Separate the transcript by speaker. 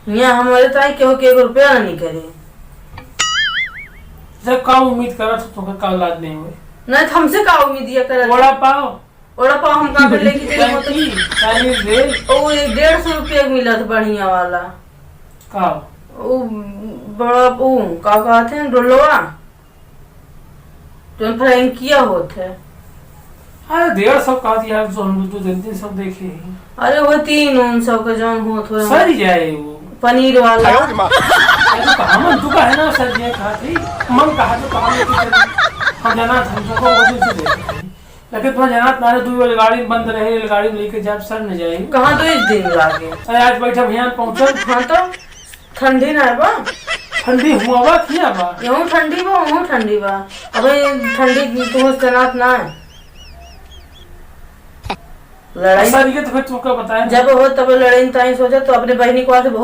Speaker 1: यहाँ हमारे ताई केहू के 1 रुपया नहीं करे।
Speaker 2: जब का उम्मीद करा तो तुम्हें का औलाद नहीं हुए।
Speaker 1: नहीं तो हमसे का उम्मीद ये करे।
Speaker 2: वड़ा पाव
Speaker 1: हम कहाँ पे लेके गए हो तो
Speaker 2: चाइनीज दे
Speaker 1: वो 150 रुपया मिलत बढ़िया वाला।
Speaker 2: का
Speaker 1: वो बड़ा वो का कहते हैं डोलवा जो फ्रैंकिया होते है।
Speaker 2: अरे 150 का दिया जो हम 2-300 देखे हैं।
Speaker 1: अरे वो 300 का जौन होत हो
Speaker 2: सर जाए वो
Speaker 1: पनीर वाला।
Speaker 2: अरे कहाँ मन तू का है ना सर ये कहा थी मन कहा तो कहा हम जाना हमको वो दिन से देखे लेकिन तुम जाना तारे 2 रेलगाड़ी बंद रहे रेलगाड़ी में लेके जाब सर न जाए
Speaker 1: कहाँ तो 1 दिन लागे।
Speaker 2: अरे आज बैठा भैया पहुंचल।
Speaker 1: हाँ तो ठंडी ना बा
Speaker 2: ठंडी हुआ बा किया बा
Speaker 1: यहाँ ठंडी बा वहाँ ठंडी बा। अबे ठंडी तुम्हें सनात ना है लड़ाई
Speaker 2: सर ये तो फिर तुमको बताया
Speaker 1: जब हो तब लड़ाई ताई सोचा तो अपने बहनी को से बहुत